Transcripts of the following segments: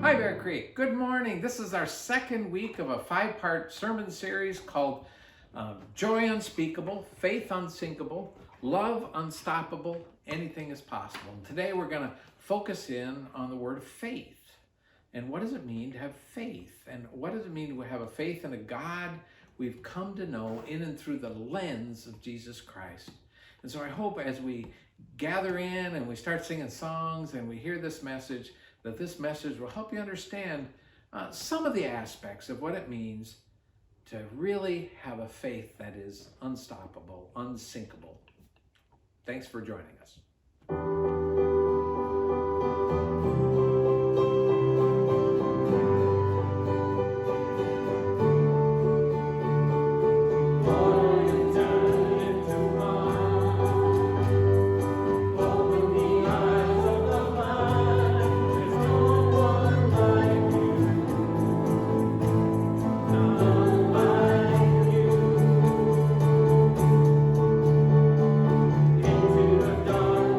Hi, Bear Creek. Good morning. This is our second week of a 5-part sermon series called Joy Unspeakable, Faith Unsinkable, Love Unstoppable, Anything is Possible. And today we're going to focus in on the word faith. And what does it mean to have faith? And what does it mean to have a faith in a God we've come to know in and through the lens of Jesus Christ? And so I hope as we gather in and we start singing songs and we hear this message, that this message will help you understand some of the aspects of what it means to really have a faith that is unstoppable, unsinkable. Thanks for joining us. Into the dark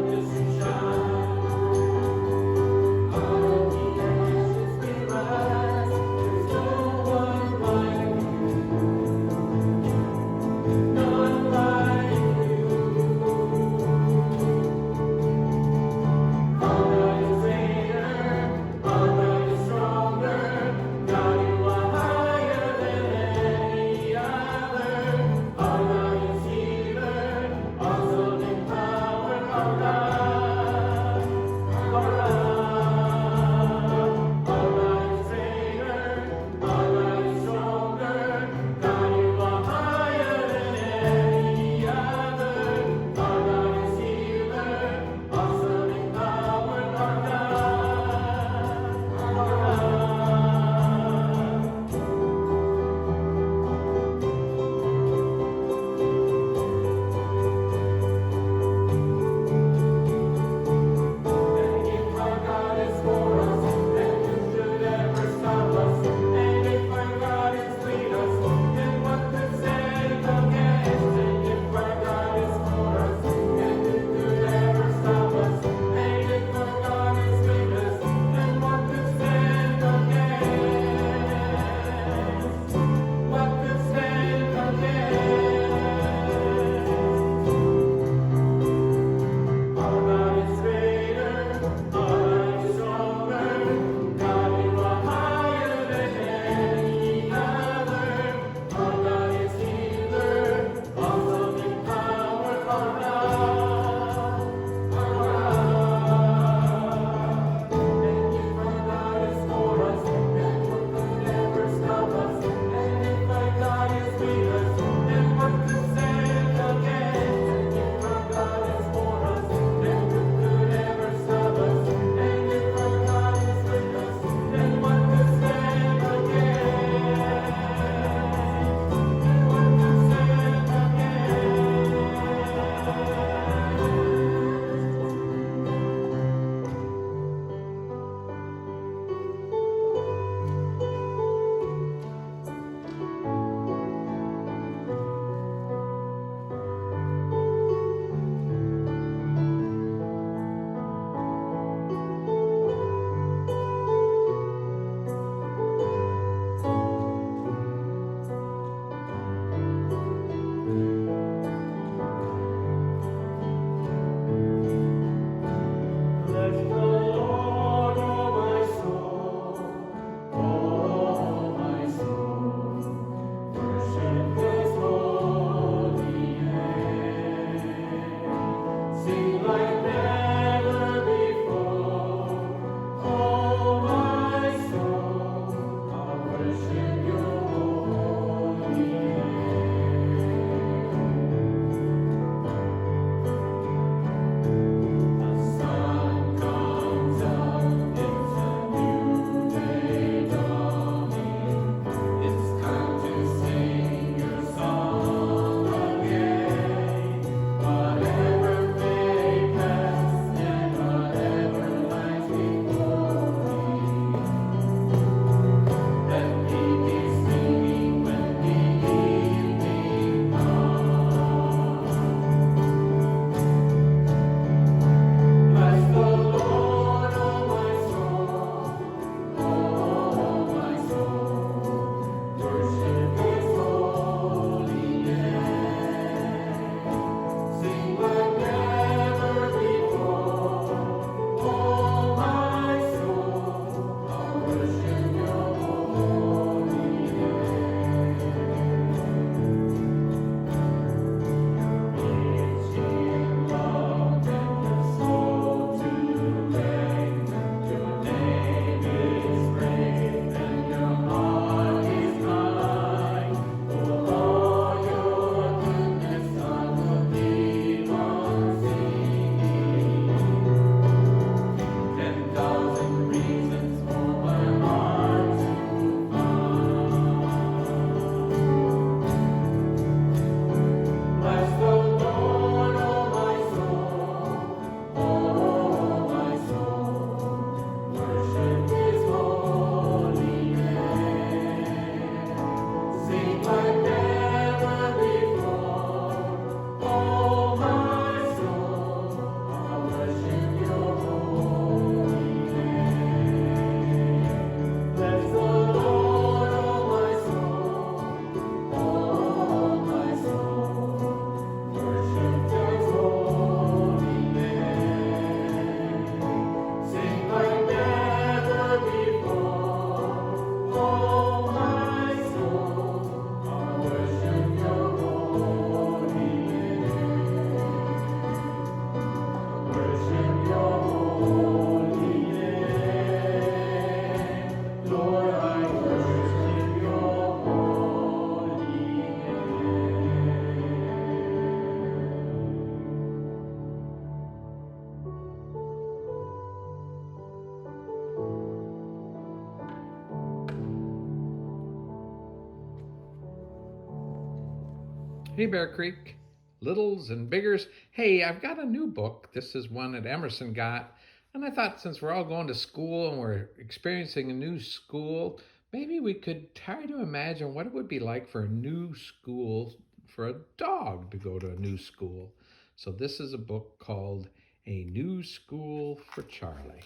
Hey, Bear Creek, littles and biggers. Hey, I've got a new book. This is one that Emerson got. And I thought since we're all going to school and we're experiencing a new school, maybe we could try to imagine what it would be like for a new school, for a dog to go to a new school. So this is a book called A New School for Charlie.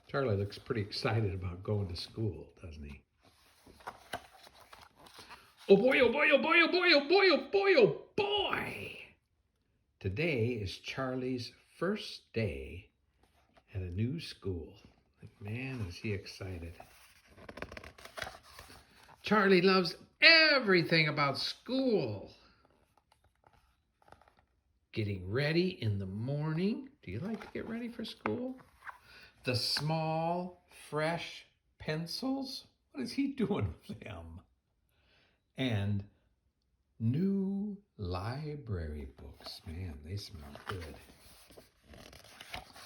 Charlie looks pretty excited about going to school, doesn't he? Oh boy, oh boy, oh boy, oh boy, oh boy, oh boy, oh boy! Today is Charlie's first day at a new school. Man, is he excited. Charlie loves everything about school. Getting ready in the morning. Do you like to get ready for school? The small, fresh pencils. What is he doing with them? And new library books. Man, they smell good.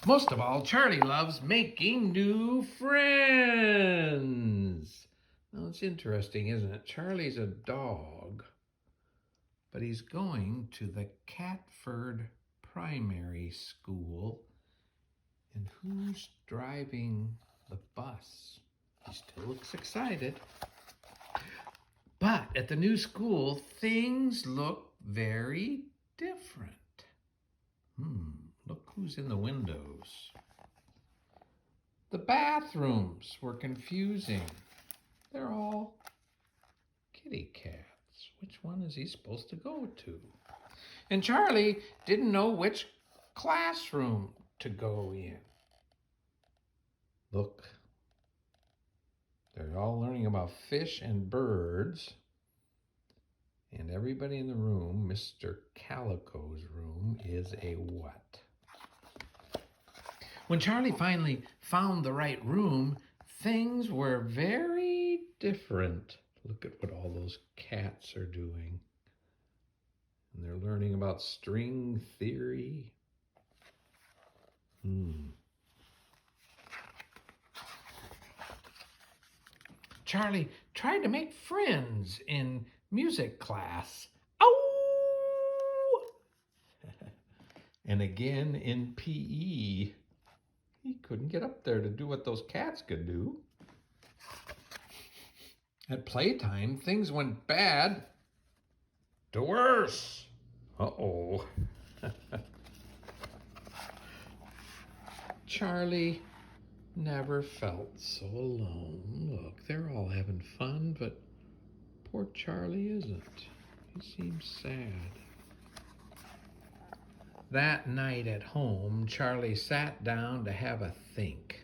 Most of all, Charlie loves making new friends. Well, it's interesting, isn't it? Charlie's a dog, but he's going to the Catford Primary School. And who's driving the bus? He still looks excited. But at the new school, things look very different. Look who's in the windows. The bathrooms were confusing. They're all kitty cats. Which one is he supposed to go to? And Charlie didn't know which classroom to go in. Look. They're all learning about fish and birds. And everybody in the room, Mr. Calico's room, is a what? When Charlie finally found the right room, things were very different. Look at what all those cats are doing. And they're learning about string theory. Charlie tried to make friends in music class. Oh! And again in PE. He couldn't get up there to do what those cats could do. At playtime, things went bad to worse. Uh-oh. Charlie never felt so alone. Look, they're all having fun, but poor Charlie isn't. He seems sad. That night at home, Charlie sat down to have a think.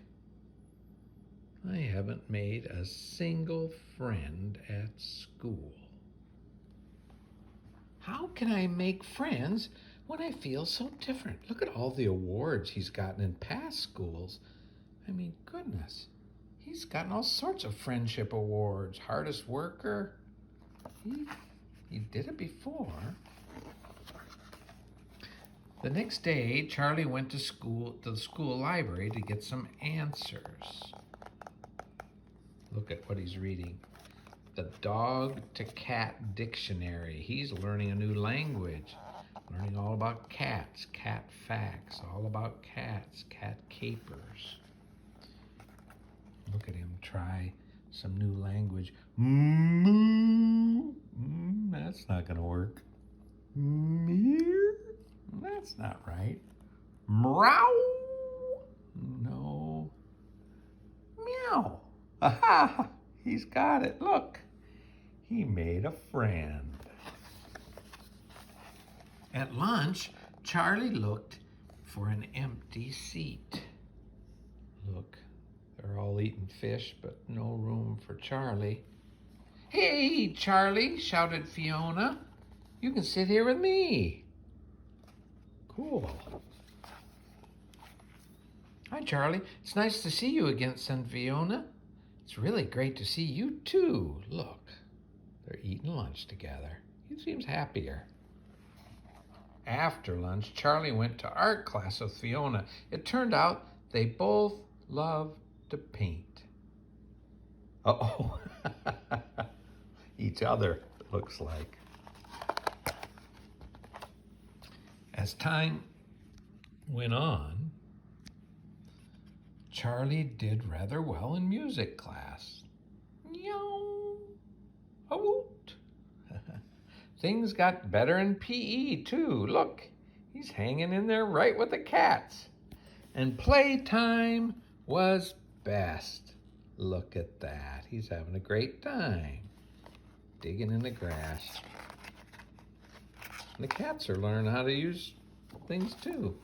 I haven't made a single friend at school. How can I make friends when I feel so different? Look at all the awards he's gotten in past schools. I mean, goodness, he's gotten all sorts of friendship awards. Hardest worker. He did it before. The next day, Charlie went to the school library to get some answers. Look at what he's reading. The Dog to Cat Dictionary. He's learning a new language. Learning all about cats, cat facts, all about cats, cat capers. Look at him try some new language. Moo. That's not going to work. Meow. That's not right. Meow. No. Meow. Aha! He's got it. Look. He made a friend. At lunch, Charlie looked for an empty seat. Look. They're all eating fish, but no room for Charlie. Hey, Charlie, shouted Fiona. You can sit here with me. Cool. Hi, Charlie. It's nice to see you again, said Fiona. It's really great to see you, too. Look, they're eating lunch together. He seems happier. After lunch, Charlie went to art class with Fiona. It turned out they both loved to paint. Uh-oh. Each other, looks like. As time went on, Charlie did rather well in music class. Meow. A woot. Things got better in PE too. Look, he's hanging in there right with the cats. And playtime was best. Look at that. He's having a great time. Digging in the grass. The cats are learning how to use things too.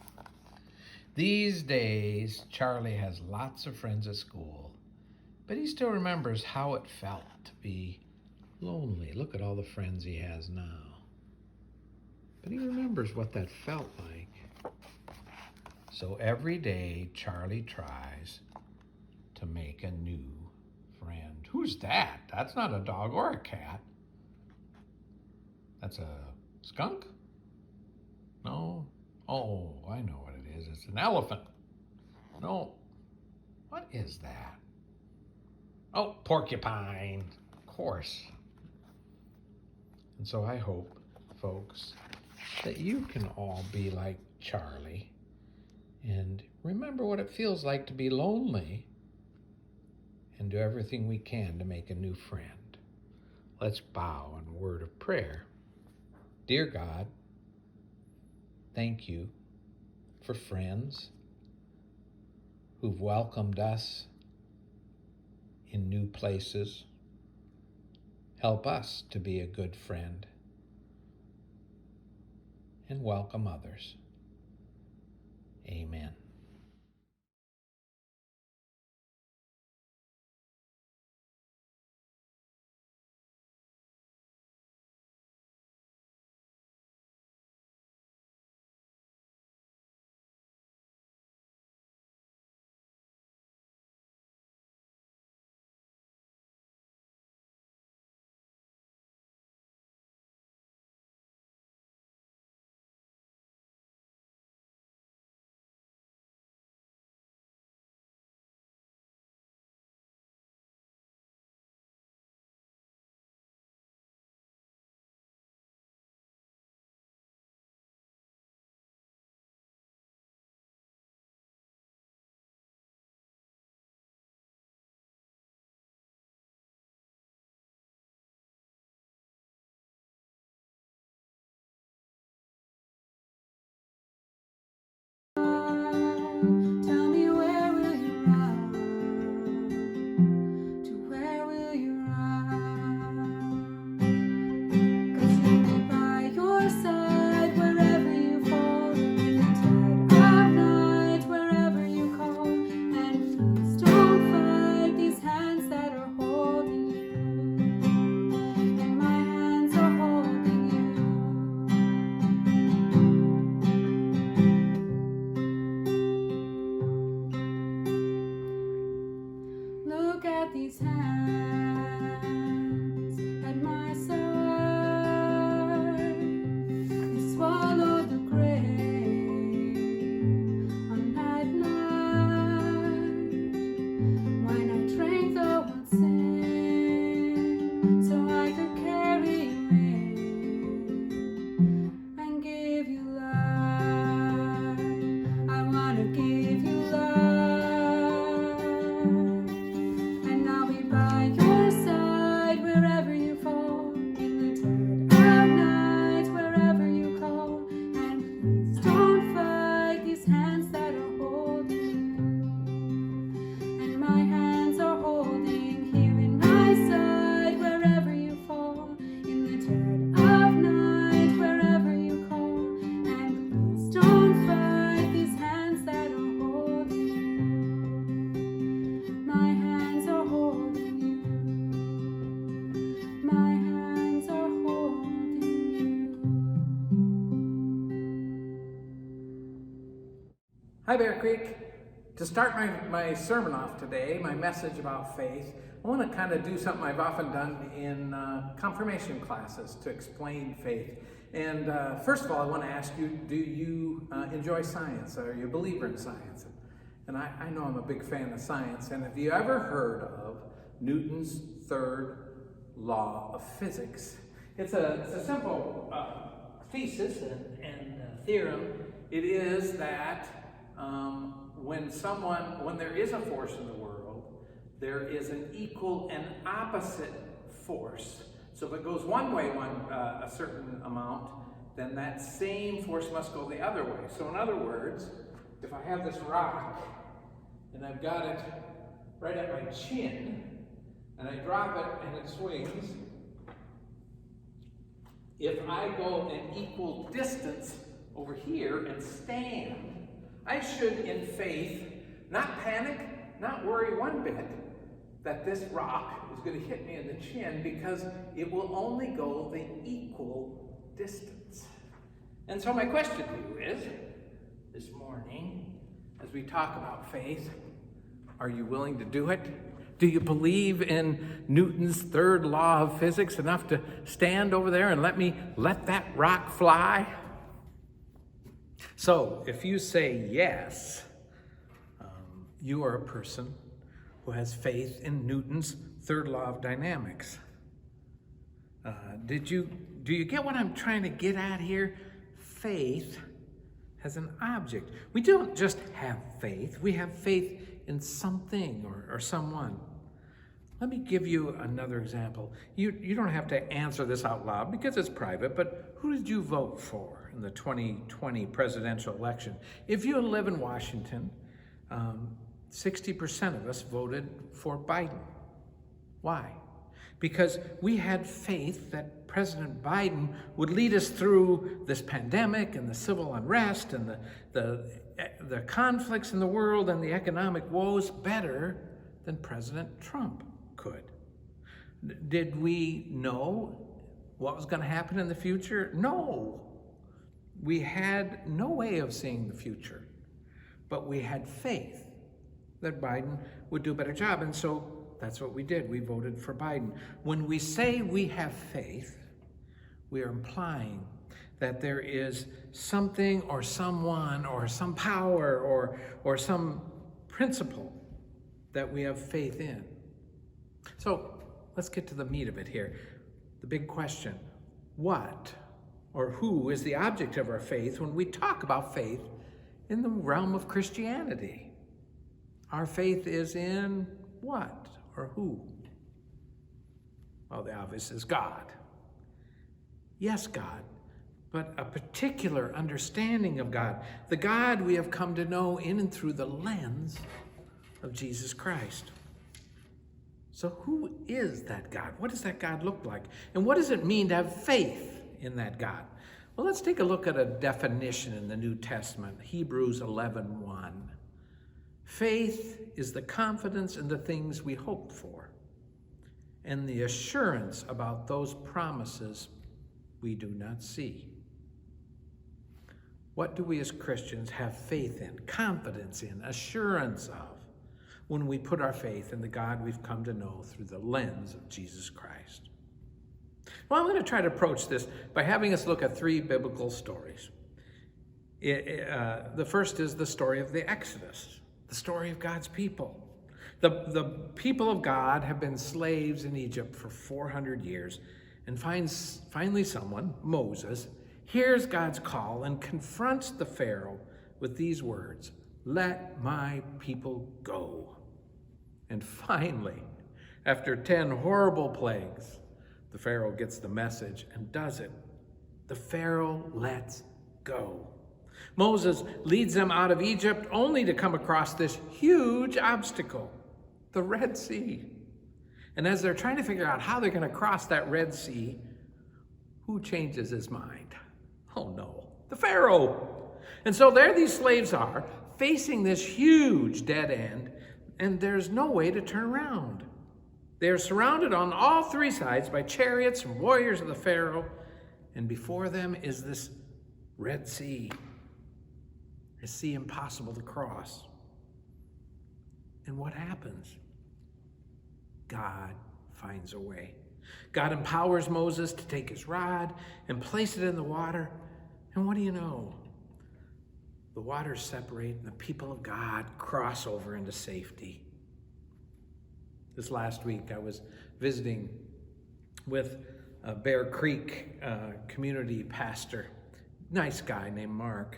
These days, Charlie has lots of friends at school, but he still remembers how it felt to be lonely. Look at all the friends he has now. But he remembers what that felt like. So every day, Charlie tries to make a new friend. Who's that? That's not a dog or a cat. That's a skunk? No. Oh, I know what it is. It's an elephant. No. What is that? Oh, porcupine. Of course. And so I hope, folks, that you can all be like Charlie and remember what it feels like to be lonely and do everything we can to make a new friend. Let's bow in a word of prayer. Dear God, thank you for friends who've welcomed us in new places. Help us to be a good friend and welcome others. Amen. Look at these hands at my side. They swallowed the grave on that night when I drank the world's sin so I could carry you in and give you life. I want to give you life. By your side, wherever you fall, in the dead of night, wherever you call, and please don't fight these hands that are holding you, and my hands are holding here in my side, wherever you fall, in the dead of night, wherever you call, and please don't fight these hands that are holding you, my hands are holding. My hands are holding you. Hi, Bear Creek. To start my sermon off today, my message about faith, I want to kind of do something I've often done in confirmation classes to explain faith. And first of all, I want to ask you, do you enjoy science? Are you a believer in science? And I know I'm a big fan of science. And have you ever heard of Newton's third law of physics? It's a simple thesis and theorem, it is that when there is a force in the world, there is an equal and opposite force. So if it goes one way, a certain amount, then that same force must go the other way. So in other words, if I have this rock and I've got it right at my chin, and I drop it and it swings, if I go an equal distance over here and stand, I should, in faith, not panic, not worry one bit that this rock is going to hit me in the chin, because it will only go the equal distance. And so my question to you is, this morning, as we talk about faith, are you willing to do it? Do you believe in Newton's third law of physics enough to stand over there and let that rock fly? So, if you say yes, you are a person who has faith in Newton's third law of dynamics. Do you get what I'm trying to get at here? Faith has an object. We don't just have faith, we have faith in something or someone. Let me give you another example. You don't have to answer this out loud because it's private, but who did you vote for in the 2020 presidential election? If you live in Washington, 60% of us voted for Biden. Why? Because we had faith that President Biden would lead us through this pandemic and the civil unrest and the conflicts in the world and the economic woes better than President Trump could. Did we know what was going to happen in the future? No. We had no way of seeing the future, but we had faith that Biden would do a better job, and so that's what we did. We voted for Biden. When we say we have faith, we are implying that there is something or someone or some power or some principle that we have faith in. So let's get to the meat of it here. The big question: what or who is the object of our faith when we talk about faith in the realm of Christianity? Our faith is in what or who? Well, the obvious is God. Yes, God, but a particular understanding of God, the God we have come to know in and through the lens of Jesus Christ. So who is that God? What does that God look like? And what does it mean to have faith in that God? Well, let's take a look at a definition in the New Testament, Hebrews 11:1. Faith is the confidence in the things we hope for and the assurance about those promises we do not see. What do we as Christians have faith in, confidence in, assurance of when we put our faith in the God we've come to know through the lens of Jesus Christ? Well, I'm going to try to approach this by having us look at three biblical stories. The first is the story of the Exodus, the story of God's people. The people of God have been slaves in Egypt for 400 years, and finally someone, Moses, hears God's call and confronts the Pharaoh with these words, "Let my people go." And finally, after 10 horrible plagues, the Pharaoh gets the message and does it. The Pharaoh lets go. Moses leads them out of Egypt only to come across this huge obstacle, the Red Sea. And as they're trying to figure out how they're going to cross that Red Sea, who changes his mind? Oh no, the Pharaoh. And so there these slaves are, facing this huge dead end, and there's no way to turn around. They're surrounded on all three sides by chariots and warriors of the Pharaoh, and before them is this Red Sea, a sea impossible to cross. And what happens? God finds a way. God empowers Moses to take his rod and place it in the water, and what do you know? The waters separate and the people of God cross over into safety. This last week I was visiting with Bear Creek community pastor, nice guy named Mark.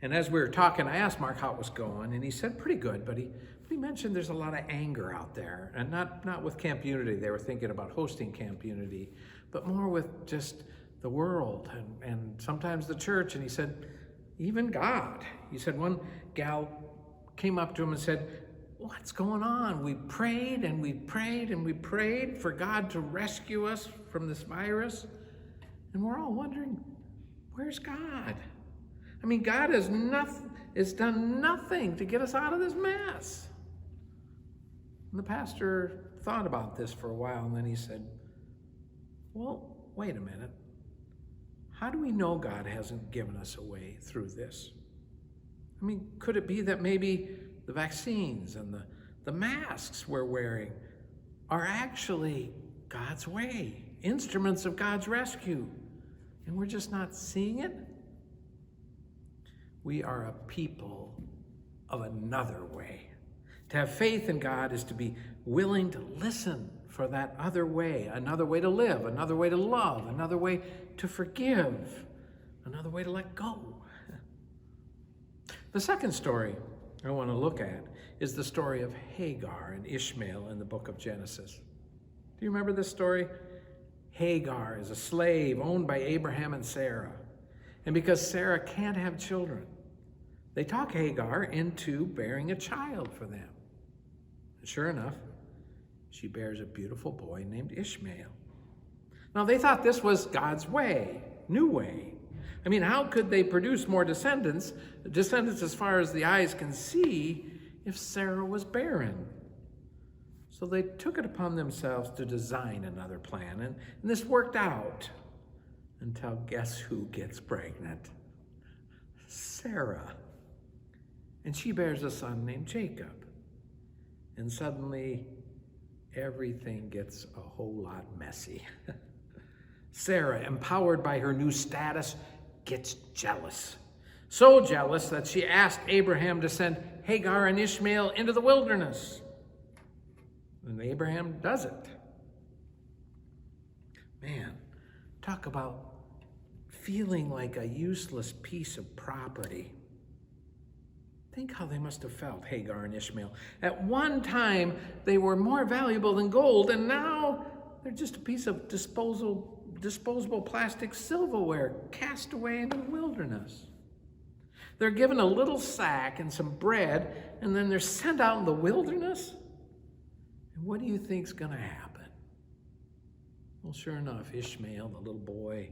And as we were talking, I asked Mark how it was going, and he said pretty good, but he mentioned there's a lot of anger out there, and not with Camp Unity. They were thinking about hosting Camp Unity, but more with just the world and sometimes the church. And he said, even God. He said one gal came up to him and said, what's going on? We prayed and we prayed and we prayed for God to rescue us from this virus, and we're all wondering, where's God? I mean, God has done nothing to get us out of this mess. And the pastor thought about this for a while, and then he said, well, wait a minute. How do we know God hasn't given us a way through this? I mean, could it be that maybe the vaccines and the masks we're wearing are actually God's way, instruments of God's rescue, and we're just not seeing it? We are a people of another way. To have faith in God is to be willing to listen for that other way, another way to live, another way to love, another way to forgive, another way to let go. The second story I want to look at is the story of Hagar and Ishmael in the book of Genesis. Do you remember this story? Hagar is a slave owned by Abraham and Sarah. And because Sarah can't have children, they talk Hagar into bearing a child for them. And sure enough, she bears a beautiful boy named Ishmael. Now, they thought this was God's way, new way. I mean, how could they produce more descendants as far as the eyes can see, if Sarah was barren? So they took it upon themselves to design another plan, and this worked out until guess who gets pregnant? Sarah. And she bears a son named Jacob. And suddenly, everything gets a whole lot messy. Sarah, empowered by her new status, gets jealous. So jealous that she asked Abraham to send Hagar and Ishmael into the wilderness. And Abraham does it. Man, talk about feeling like a useless piece of property. Think how they must have felt, Hagar and Ishmael. At one time, they were more valuable than gold, and now they're just a piece of disposable plastic silverware cast away into the wilderness. They're given a little sack and some bread, and then they're sent out in the wilderness. And what do you think's going to happen? Well, sure enough, Ishmael, the little boy,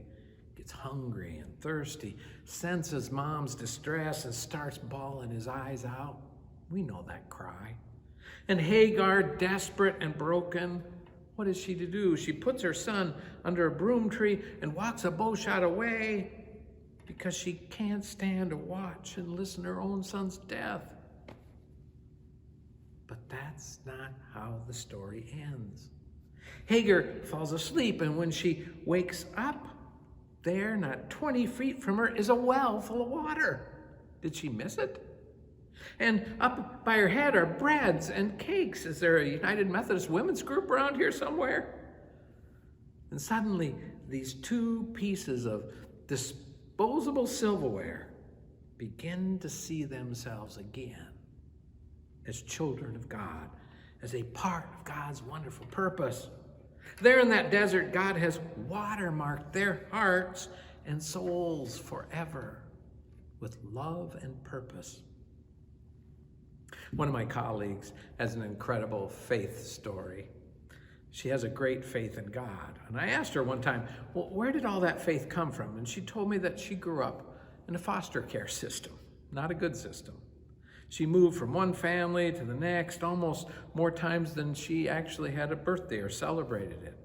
gets hungry and thirsty, senses mom's distress, and starts bawling his eyes out. We know that cry. And Hagar, desperate and broken, what is she to do? She puts her son under a broom tree and walks a bow shot away because she can't stand to watch and listen to her own son's death. But that's not how the story ends. Hagar falls asleep, and when she wakes up, there, not 20 feet from her, is a well full of water. Did she miss it? And up by her head are breads and cakes. Is there a United Methodist women's group around here somewhere? And suddenly, these two pieces of disposable silverware begin to see themselves again as children of God, as a part of God's wonderful purpose. There in that desert, God has watermarked their hearts and souls forever with love and purpose. One of my colleagues has an incredible faith story. She has a great faith in God. And I asked her one time, well, where did all that faith come from? And she told me that she grew up in a foster care system, not a good system. She moved from one family to the next almost more times than she actually had a birthday or celebrated it.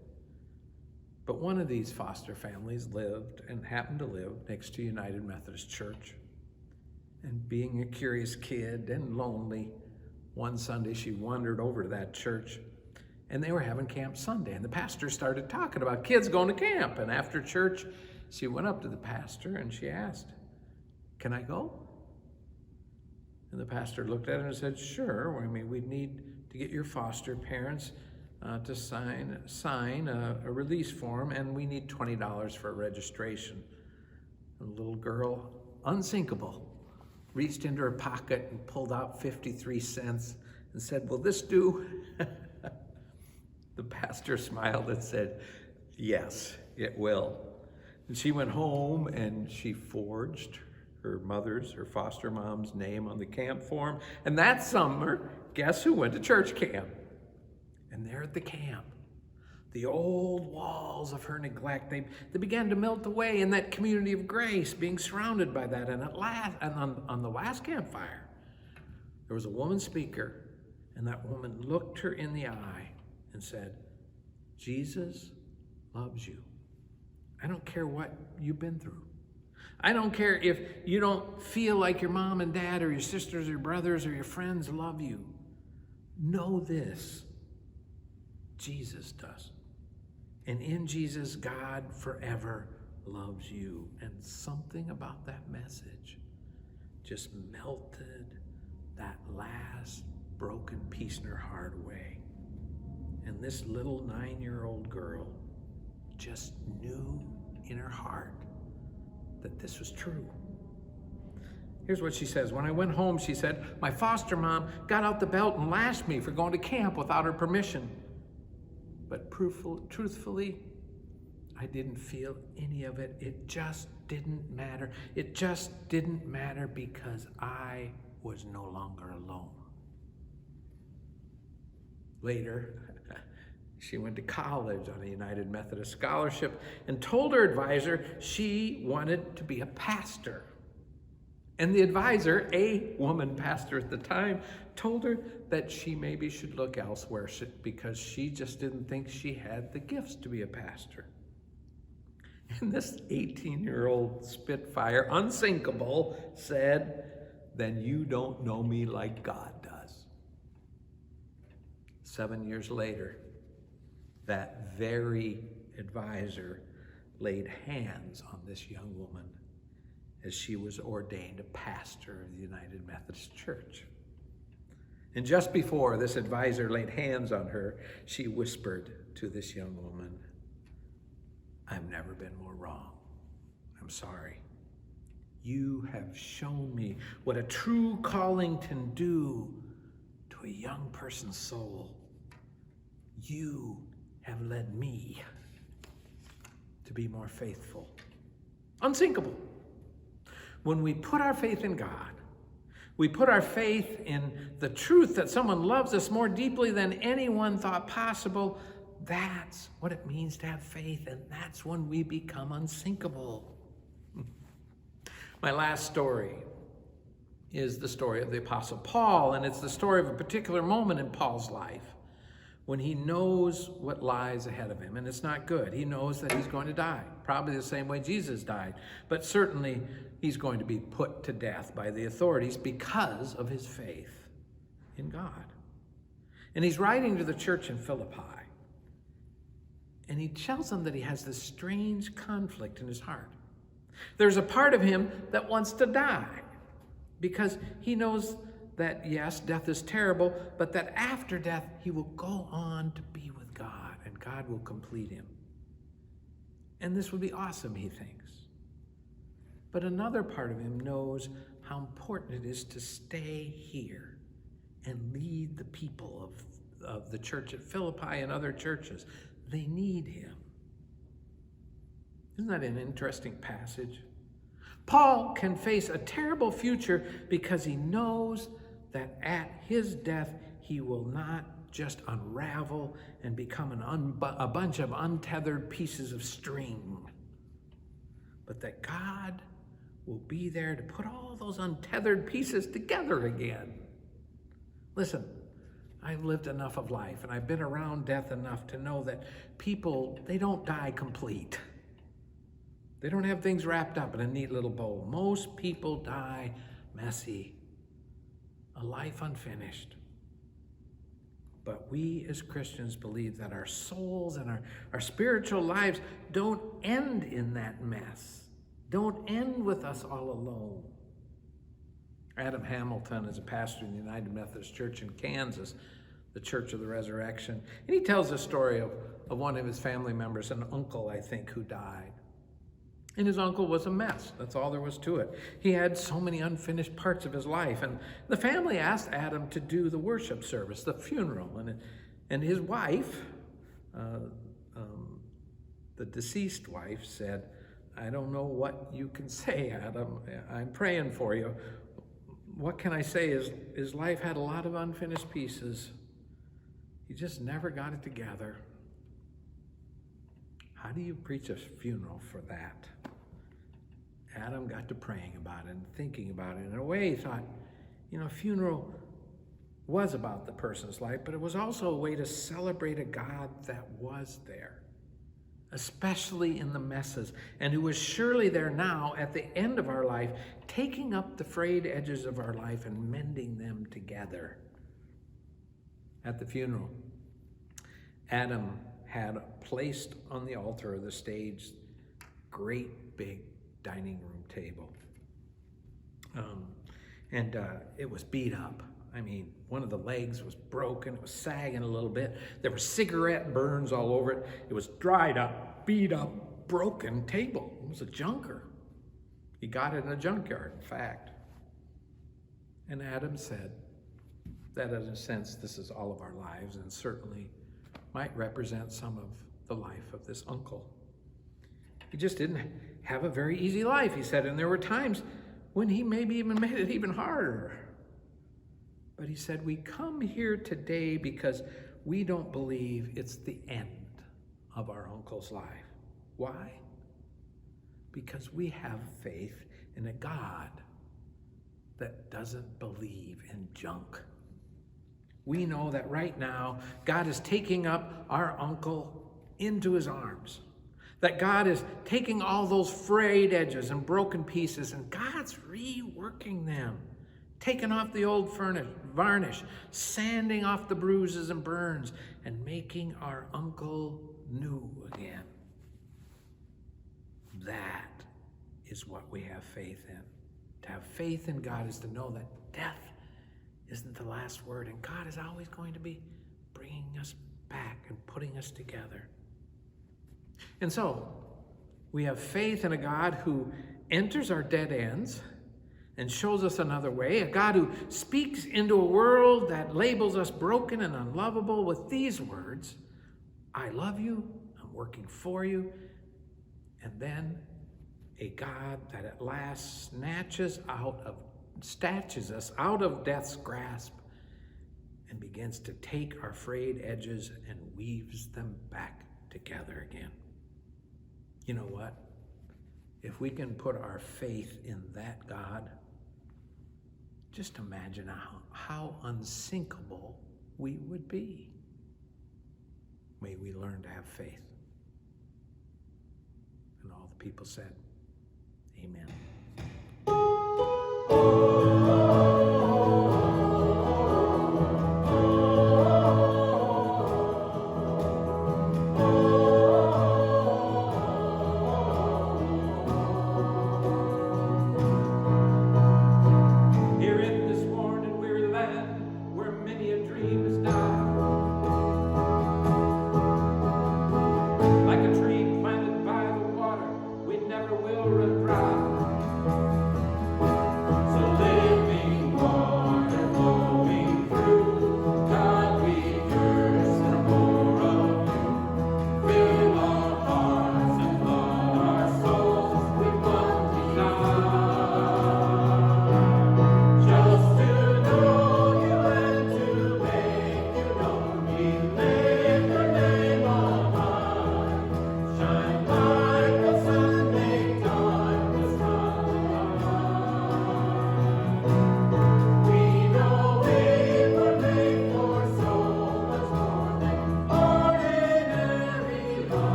But one of these foster families lived and happened to live next to United Methodist Church. And being a curious kid and lonely, one Sunday she wandered over to that church, and they were having Camp Sunday. And the pastor started talking about kids going to camp. And after church, she went up to the pastor and she asked, "Can I go?" And the pastor looked at her and said, "Sure. I mean, we'd need to get your foster parents to sign a release form, and we need $20 for registration." The little girl, unsinkable, reached into her pocket and pulled out 53 cents and said, "Will this do?" The pastor smiled and said, "Yes, it will." And she went home and she forged her foster mom's name on the camp form. And that summer, guess who went to church camp? And there at the camp, the old walls of her neglect, they began to melt away in that community of grace, being surrounded by that. And at last, and on the last campfire, there was a woman speaker, and that woman looked her in the eye and said, "Jesus loves you. I don't care what you've been through. I don't care if you don't feel like your mom and dad or your sisters or your brothers or your friends love you. Know this, Jesus does. And in Jesus, God forever loves you." And something about that message just melted that last broken piece in her heart away. And this little 9-year-old girl just knew in her heart that this was true. Here's what she says. "When I went home," she said, "my foster mom got out the belt and lashed me for going to camp without her permission. But truthfully, I didn't feel any of it. It just didn't matter. It just didn't matter because I was no longer alone." Later, she went to college on a United Methodist scholarship and told her advisor she wanted to be a pastor. And the advisor, a woman pastor at the time, told her that she maybe should look elsewhere because she just didn't think she had the gifts to be a pastor. And this 18-year-old Spitfire, unsinkable, said, "Then you don't know me like God does." 7 years later, that very advisor laid hands on this young woman as she was ordained a pastor of the United Methodist Church. And just before this advisor laid hands on her, she whispered to this young woman, "I've never been more wrong. I'm sorry. You have shown me what a true calling can do to a young person's soul. You have led me to be more faithful." Unsinkable. When we put our faith in God, we put our faith in the truth that someone loves us more deeply than anyone thought possible. That's what it means to have faith, and that's when we become unsinkable. My last story is the story of the Apostle Paul, and it's the story of a particular moment in Paul's life when he knows what lies ahead of him, and it's not good. He knows that he's going to die, probably the same way Jesus died, but certainly he's going to be put to death by the authorities because of his faith in God. And he's writing to the church in Philippi, and he tells them that he has this strange conflict in his heart. There's a part of him that wants to die because he knows that, yes, death is terrible, but that after death, he will go on to be with God, and God will complete him. And this would be awesome, he thinks. But another part of him knows how important it is to stay here and lead the people of the church at Philippi and other churches. They need him. Isn't that an interesting passage? Paul can face a terrible future because he knows that at his death, he will not just unravel and become a bunch of untethered pieces of string, but that God will be there to put all those untethered pieces together again. Listen, I've lived enough of life, and I've been around death enough to know that people, they don't die complete. They don't have things wrapped up in a neat little bow. Most people die messy, a life unfinished. But we as Christians believe that our souls and our spiritual lives don't end in that mess, don't end with us all alone. Adam Hamilton is a pastor in the United Methodist Church in Kansas, the Church of the Resurrection. And he tells a story of one of his family members, an uncle, I think, who died. And his uncle was a mess. That's all there was to it. He had so many unfinished parts of his life. And the family asked Adam to do the worship service, the funeral. And his wife, the deceased wife, said, I don't know what you can say, Adam. I'm praying for you. What can I say? His life had a lot of unfinished pieces. He just never got it together. How do you preach a funeral for that? Adam got to praying about it and thinking about it. In a way, he thought, a funeral was about the person's life, but it was also a way to celebrate a God that was there, especially in the messes, and who is surely there now at the end of our life, taking up the frayed edges of our life and mending them together. At the funeral, Adam had placed on the altar of the stage great big dining room table. And it was beat up. I mean, one of the legs was broken. It was sagging a little bit. There were cigarette burns all over it. It was dried up, beat up, broken table. It was a junker. He got it in a junkyard, in fact. And Adam said that in a sense, this is all of our lives, and certainly might represent some of the life of this uncle. He just didn't have a very easy life, he said, and there were times when he maybe even made it even harder. But he said, we come here today because we don't believe it's the end of our uncle's life. Why? Because we have faith in a God that doesn't believe in junk. We know that right now, God is taking up our uncle into his arms. That God is taking all those frayed edges and broken pieces, and God's reworking them. Taking off the old varnish, sanding off the bruises and burns, and making our uncle new again. That is what we have faith in. To have faith in God is to know that death isn't the last word, and God is always going to be bringing us back and putting us together. And so, we have faith in a God who enters our dead ends and shows us another way, a God who speaks into a world that labels us broken and unlovable with these words, I love you, I'm working for you, and then a God that at last snatches us out of death's grasp and begins to take our frayed edges and weaves them back together again. You know what? If we can put our faith in that God, just imagine how unsinkable we would be. May we learn to have faith. And all the people said, amen.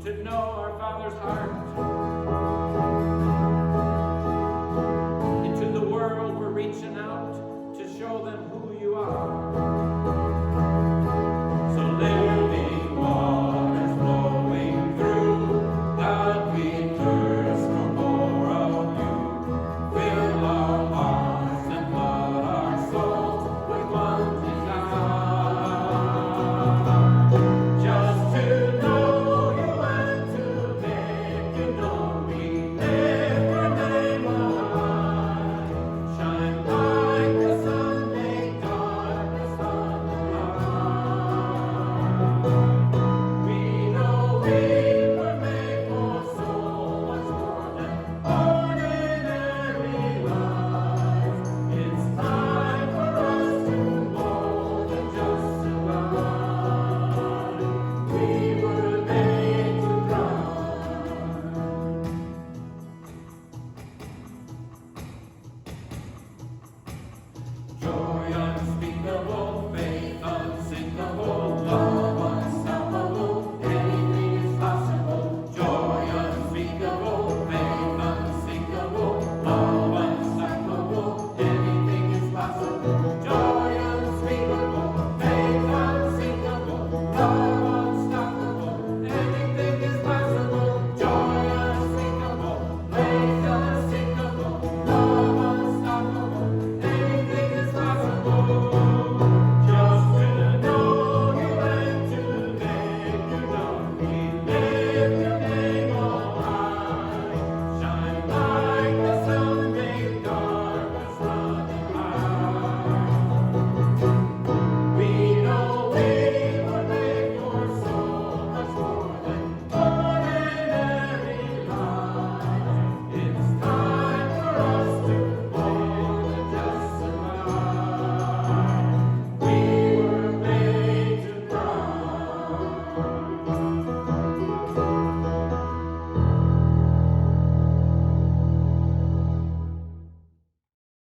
To know our Father's heart.